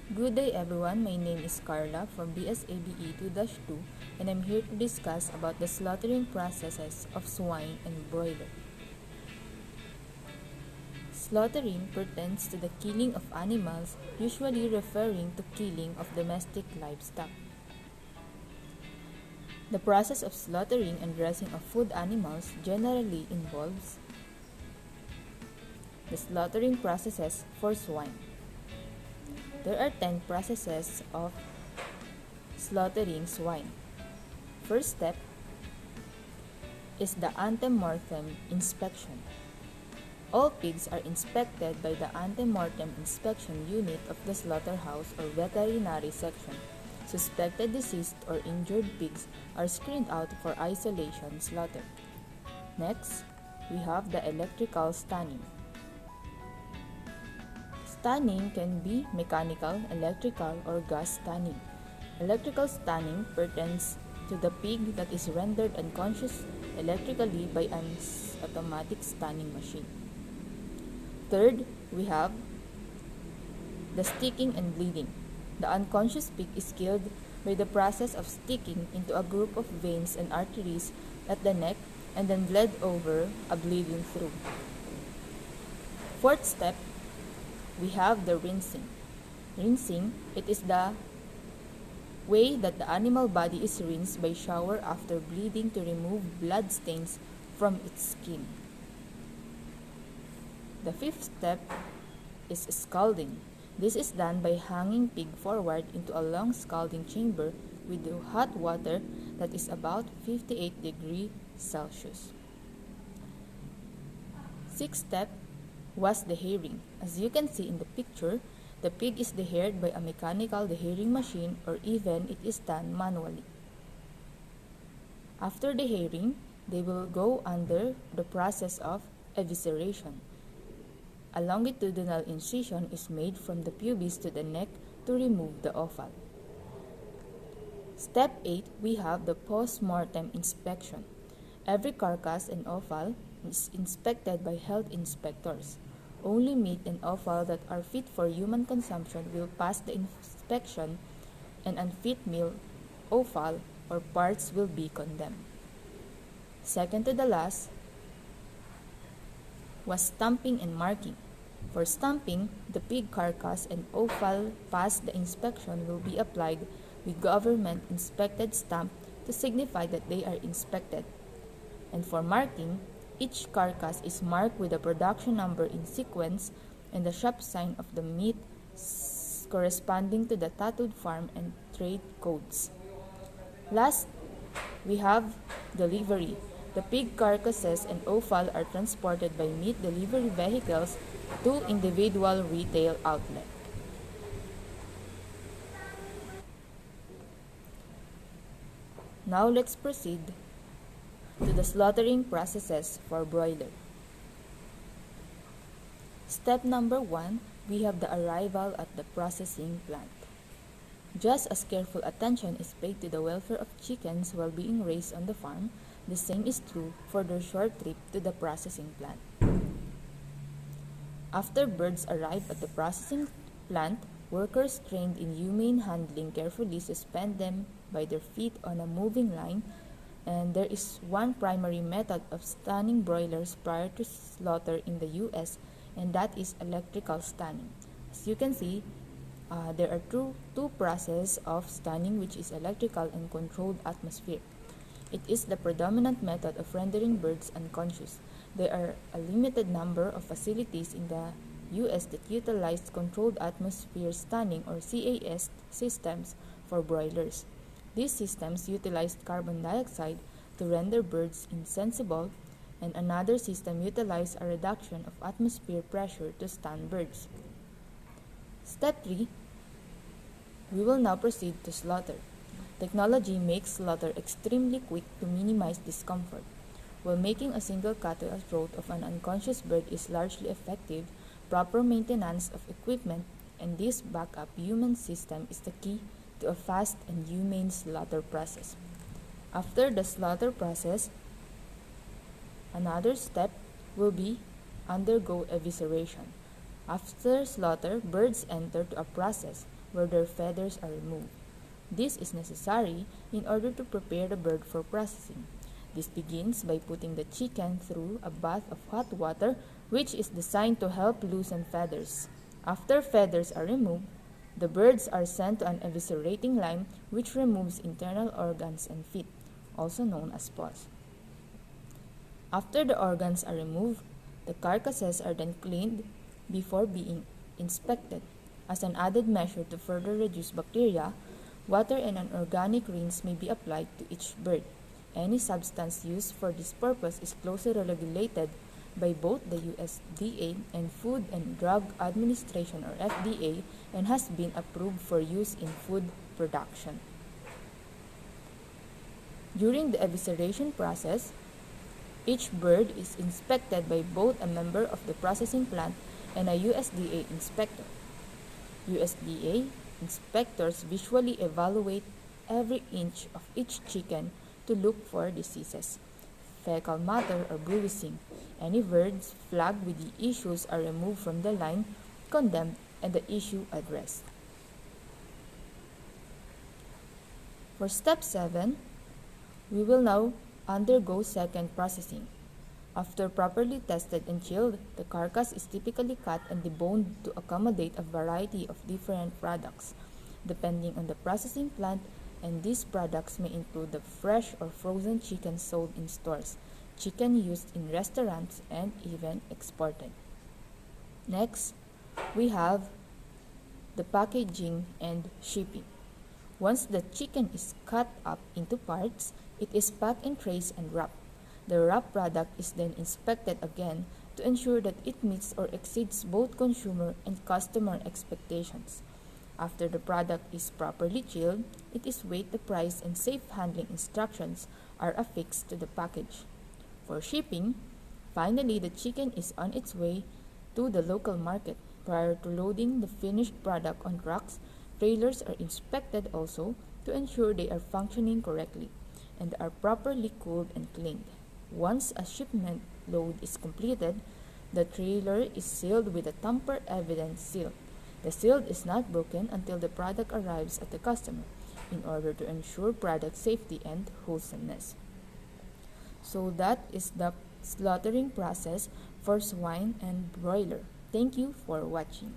Good day everyone, my name is Carla from BSABE 2-2 and I'm here to discuss about the slaughtering processes of swine and broiler. Slaughtering pertains to the killing of animals, usually referring to killing of domestic livestock. The process of slaughtering and dressing of food animals generally involves the slaughtering processes for swine. There are 10 processes of slaughtering swine. First step is the ante-mortem inspection. All pigs are inspected by the ante-mortem inspection unit of the slaughterhouse or veterinary section. Suspected deceased or injured pigs are screened out for isolation slaughter. Next, we have the electrical stunning. Stunning can be mechanical, electrical, or gas stunning. Electrical stunning pertains to the pig that is rendered unconscious electrically by an automatic stunning machine. Third, we have the sticking and bleeding. The unconscious pig is killed by the process of sticking into a group of veins and arteries at the neck and then bled over, a bleeding through. Fourth step, we have the rinsing. Rinsing, it is the way that the animal body is rinsed by shower after bleeding to remove blood stains from its skin. The fifth step is scalding. This is done by hanging pig forward into a long scalding chamber with hot water that is about 58 degrees Celsius. Sixth step was dehairing. As you can see in the picture, the pig is dehaired by a mechanical dehairing machine or even it is done manually. After dehairing, they will go under the process of evisceration. A longitudinal incision is made from the pubis to the neck to remove the offal. Step 8, we have the post-mortem inspection. Every carcass and offal is inspected by health inspectors. Only meat and offal that are fit for human consumption will pass the inspection, and unfit meal, offal, or parts will be condemned. Second to the last was stamping and marking. For stamping, the pig carcass and offal past the inspection will be applied with government inspected stamp to signify that they are inspected. And for marking, each carcass is marked with a production number in sequence and the shop sign of the meat corresponding to the tattooed farm and trade codes. Last, we have delivery. The pig carcasses and offal are transported by meat delivery vehicles to individual retail outlets. Now let's proceed to the slaughtering processes for broiler. Step number 1, we have the arrival at the processing plant. Just as careful attention is paid to the welfare of chickens while being raised on the farm, the same is true for their short trip to the processing plant. After birds arrive at the processing plant, workers trained in humane handling carefully suspend them by their feet on a moving line, and there is one primary method of stunning broilers prior to slaughter in the US, and that is electrical stunning. As you can see, there are two processes of stunning, which is electrical and controlled atmosphere. It is the predominant method of rendering birds unconscious. There are a limited number of facilities in the US that utilize controlled atmosphere stunning or CAS systems for broilers. These systems utilize carbon dioxide to render birds insensible, and another system utilizes a reduction of atmosphere pressure to stun birds. Step 3, we will now proceed to slaughter. Technology makes slaughter extremely quick to minimize discomfort. While making a single cut to the throat of an unconscious bird is largely effective, proper maintenance of equipment and this backup human system is the key to a fast and humane slaughter process. After the slaughter process, another step will be undergo evisceration. After slaughter, birds enter a process where their feathers are removed. This is necessary in order to prepare the bird for processing. This begins by putting the chicken through a bath of hot water, which is designed to help loosen feathers. After feathers are removed, the birds are sent to an eviscerating line which removes internal organs and feet, also known as paws. After the organs are removed, the carcasses are then cleaned before being inspected. As an added measure to further reduce bacteria, water and an organic rinse may be applied to each bird. Any substance used for this purpose is closely regulated by both the USDA and Food and Drug Administration or FDA and has been approved for use in food production. During the evisceration process, each bird is inspected by both a member of the processing plant and a USDA inspector. USDA inspectors visually evaluate every inch of each chicken to look for diseases, fecal matter, or bruising. Any birds flagged with the issues are removed from the line, condemned, and the issue addressed. For step 7, we will now undergo second processing. After properly tested and chilled, the carcass is typically cut and deboned to accommodate a variety of different products, depending on the processing plant, and these products may include the fresh or frozen chicken sold in stores, chicken used in restaurants, and even exported. Next, we have the packaging and shipping. Once the chicken is cut up into parts, it is packed in trays and wrapped. The wrapped product is then inspected again to ensure that it meets or exceeds both consumer and customer expectations. After the product is properly chilled, it is weighed, the price and safe handling instructions are affixed to the package. For shipping, finally the chicken is on its way to the local market. Prior to loading the finished product on trucks, trailers are inspected also to ensure they are functioning correctly and are properly cooled and cleaned. Once a shipment load is completed, the trailer is sealed with a tamper evidence seal. The seal is not broken until the product arrives at the customer in order to ensure product safety and wholesomeness. So that is the slaughtering process for swine and broiler. Thank you for watching.